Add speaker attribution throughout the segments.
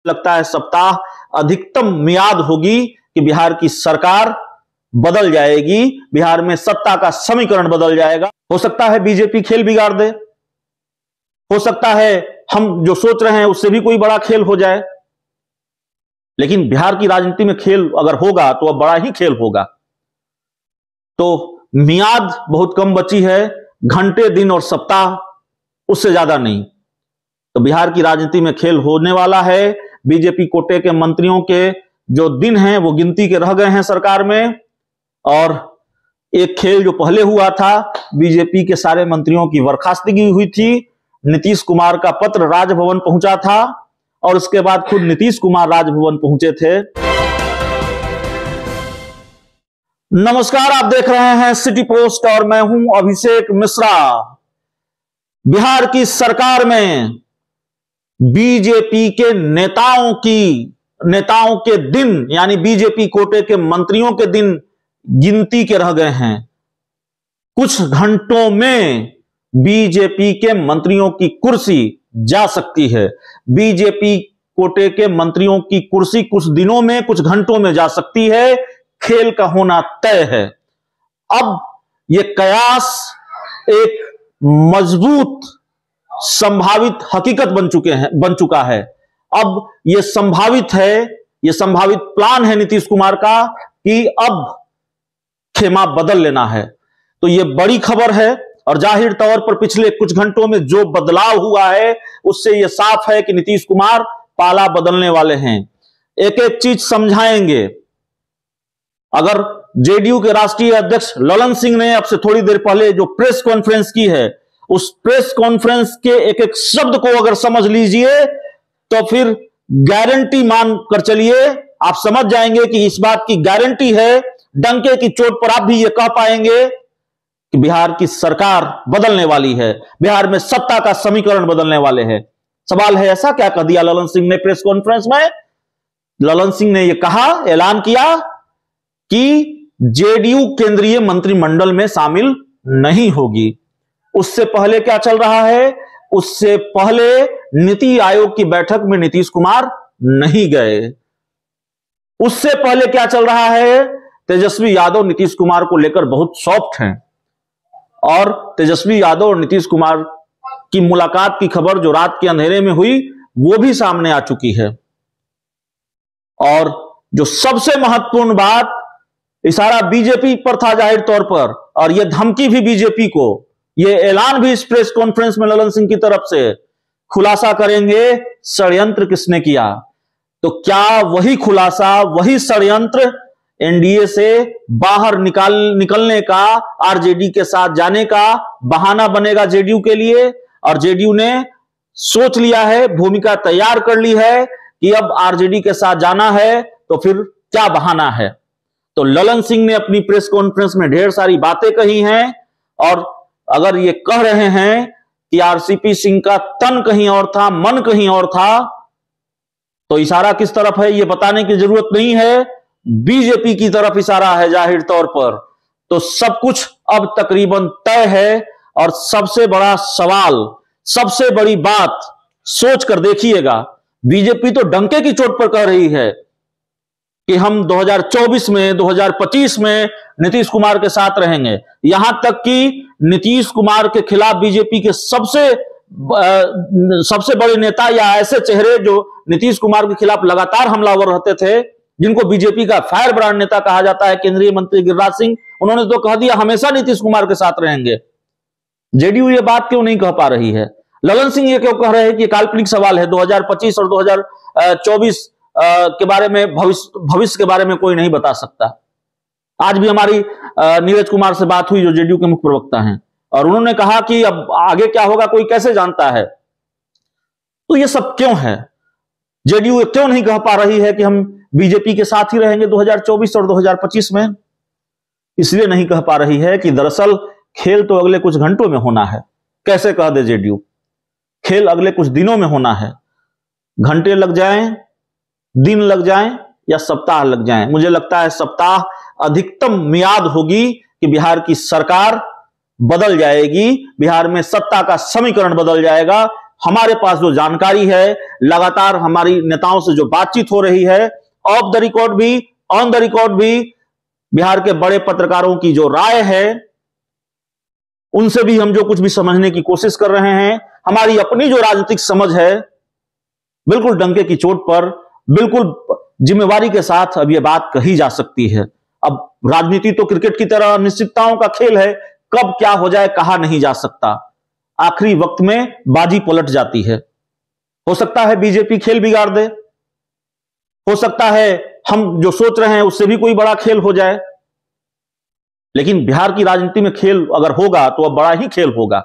Speaker 1: लगता है सप्ताह अधिकतम मियाद होगी कि बिहार की सरकार बदल जाएगी, बिहार में सत्ता का समीकरण बदल जाएगा। हो सकता है बीजेपी खेल बिगाड़ दे, हो सकता है हम जो सोच रहे हैं उससे भी कोई बड़ा खेल हो जाए, लेकिन बिहार की राजनीति में खेल अगर होगा तो अब बड़ा ही खेल होगा। तो मियाद बहुत कम बची है, घंटे, दिन और सप्ताह, उससे ज्यादा नहीं। तो बिहार की राजनीति में खेल होने वाला है। बीजेपी कोटे के मंत्रियों के जो दिन हैं वो गिनती के रह गए हैं सरकार में। और एक खेल जो पहले हुआ था, बीजेपी के सारे मंत्रियों की बर्खास्तगी हुई थी, नीतीश कुमार का पत्र राजभवन पहुंचा था और उसके बाद खुद नीतीश कुमार राजभवन पहुंचे थे। नमस्कार, आप देख रहे हैं सिटी पोस्ट और मैं हूं अभिषेक मिश्रा। बिहार की सरकार में बीजेपी के नेताओं के दिन, यानी बीजेपी कोटे के मंत्रियों के दिन गिनती के रह गए हैं। कुछ घंटों में बीजेपी के मंत्रियों की कुर्सी जा सकती है। बीजेपी कोटे के मंत्रियों की कुर्सी कुछ दिनों में, कुछ घंटों में जा सकती है। खेल का होना तय है। अब यह कयास एक मजबूत संभावित हकीकत बन चुका है। अब यह संभावित है, यह संभावित प्लान है नीतीश कुमार का कि अब खेमा बदल लेना है। तो यह बड़ी खबर है और जाहिर तौर पर पिछले कुछ घंटों में जो बदलाव हुआ है उससे यह साफ है कि नीतीश कुमार पाला बदलने वाले हैं। एक एक चीज समझाएंगे। अगर जेडीयू के राष्ट्रीय अध्यक्ष ललन सिंह ने अब से थोड़ी देर पहले जो प्रेस कॉन्फ्रेंस की है, उस प्रेस कॉन्फ्रेंस के एक एक शब्द को अगर समझ लीजिए तो फिर गारंटी मान कर चलिए, आप समझ जाएंगे कि इस बात की गारंटी है, डंके की चोट पर आप भी यह कह पाएंगे कि बिहार की सरकार बदलने वाली है, बिहार में सत्ता का समीकरण बदलने वाले हैं। सवाल है, ऐसा क्या कह दिया ललन सिंह ने प्रेस कॉन्फ्रेंस में? ललन सिंह ने यह कहा, ऐलान किया कि जेडीयू केंद्रीय मंत्रिमंडल में शामिल नहीं होगी। उससे पहले क्या चल रहा है? उससे पहले नीति आयोग की बैठक में नीतीश कुमार नहीं गए। उससे पहले क्या चल रहा है? तेजस्वी यादव नीतीश कुमार को लेकर बहुत सॉफ्ट हैं और तेजस्वी यादव और नीतीश कुमार की मुलाकात की खबर जो रात के अंधेरे में हुई वो भी सामने आ चुकी है। और जो सबसे महत्वपूर्ण बात, इशारा बीजेपी पर था जाहिर तौर पर, और यह धमकी भी बीजेपी को, यह ऐलान भी इस प्रेस कॉन्फ्रेंस में ललन सिंह की तरफ से, खुलासा करेंगे षड्यंत्र किसने किया। तो क्या वही खुलासा, वही षड्यंत्र एनडीए से बाहर निकलने का, आरजेडी के साथ जाने का बहाना बनेगा जेडीयू के लिए? और जेडीयू ने सोच लिया है, भूमिका तैयार कर ली है कि अब आरजेडी के साथ जाना है, तो फिर क्या बहाना है? तो ललन सिंह ने अपनी प्रेस कॉन्फ्रेंस में ढेर सारी बातें कही हैं और अगर ये कह रहे हैं कि आरसीपी सिंह का तन कहीं और था, मन कहीं और था, तो इशारा किस तरफ है ये बताने की जरूरत नहीं है, बीजेपी की तरफ इशारा है जाहिर तौर पर। तो सब कुछ अब तकरीबन तय है और सबसे बड़ा सवाल, सबसे बड़ी बात सोच कर देखिएगा, बीजेपी तो डंके की चोट पर कह रही है कि हम 2024 में, 2025 में नीतीश कुमार के साथ रहेंगे। यहां तक कि नीतीश कुमार के खिलाफ बीजेपी के सबसे बड़े नेता या ऐसे चेहरे जो नीतीश कुमार के खिलाफ लगातार हमलावर रहते थे, जिनको बीजेपी का फायर ब्रांड नेता कहा जाता है, केंद्रीय मंत्री गिरिराज सिंह, उन्होंने तो कह दिया हमेशा नीतीश कुमार के साथ रहेंगे। जेडीयू ये बात क्यों नहीं कह पा रही है? ललन सिंह ये क्यों कह रहे हैं कि काल्पनिक सवाल है, 2025 और 2024 के बारे में, भविष्य के बारे में कोई नहीं बता सकता। आज भी हमारी नीरज कुमार से बात हुई जो जेडीयू के मुख्य प्रवक्ता हैं, और उन्होंने कहा कि अब आगे क्या होगा कोई कैसे जानता है। तो ये सब क्यों है? जेडीयू क्यों नहीं कह पा रही है कि हम बीजेपी के साथ ही रहेंगे 2024 और 2025 में? इसलिए नहीं कह पा रही है कि दरअसल खेल तो अगले कुछ घंटों में होना है। कैसे कह दे जेडीयू? खेल अगले कुछ दिनों में होना है। घंटे लग जाएं, दिन लग जाएं या सप्ताह लग जाएं, मुझे लगता है सप्ताह अधिकतम मियाद होगी कि बिहार की सरकार बदल जाएगी, बिहार में सत्ता का समीकरण बदल जाएगा, हमारे पास जो जानकारी है, लगातार हमारी नेताओं से जो बातचीत हो रही है, ऑफ द रिकॉर्ड भी ऑन द रिकॉर्ड भी, बिहार के बड़े पत्रकारों की जो राय है, उनसे भी हम जो कुछ भी समझने की कोशिश कर रहे हैं, हमारी अपनी जो राजनीतिक समझ है, बिल्कुल डंके की चोट पर, बिल्कुल जिम्मेवारी के साथ अब यह बात कही जा सकती है। अब राजनीति तो क्रिकेट की तरह अनिश्चितताओं का खेल है, कब क्या हो जाए कहा नहीं जा सकता, आखिरी वक्त में बाजी पलट जाती है। हो सकता है बीजेपी खेल बिगाड़ दे, हो सकता है हम जो सोच रहे हैं उससे भी कोई बड़ा खेल हो जाए, लेकिन बिहार की राजनीति में खेल अगर होगा तो अब बड़ा ही खेल होगा।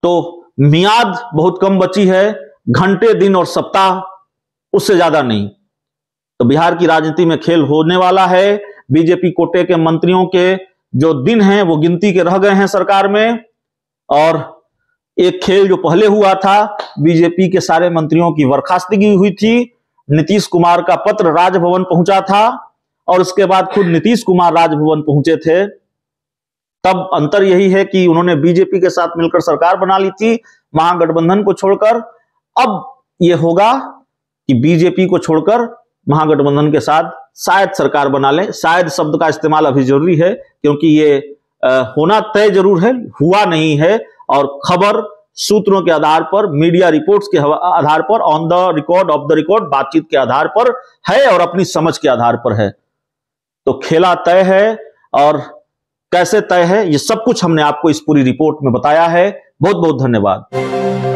Speaker 1: तो मियाद बहुत कम बची है, घंटे, दिन और सप्ताह, उससे ज्यादा नहीं। तो बिहार की राजनीति में खेल होने वाला है। बीजेपी कोटे के मंत्रियों के जो दिन हैं वो गिनती के रह गए हैं सरकार में। और एक खेल जो पहले हुआ था, बीजेपी के सारे मंत्रियों की बर्खास्तगी हुई थी, नीतीश कुमार का पत्र राजभवन पहुंचा था और उसके बाद खुद नीतीश कुमार राजभवन पहुंचे थे। तब अंतर यही है कि उन्होंने बीजेपी के साथ मिलकर सरकार बना ली थी, महागठबंधन को छोड़कर। अब यह होगा कि बीजेपी को छोड़कर महागठबंधन के साथ शायद सरकार बना ले। शायद शब्द का इस्तेमाल अभी जरूरी है, क्योंकि ये होना तय जरूर है, हुआ नहीं है। और खबर सूत्रों के आधार पर, मीडिया रिपोर्ट्स के आधार पर, on the record, of the record बातचीत के आधार पर है और अपनी समझ के आधार पर है। तो खेला तय है, और कैसे तय है ये सब कुछ हमने आपको इस पूरी रिपोर्ट में बताया है। बहुत बहुत धन्यवाद।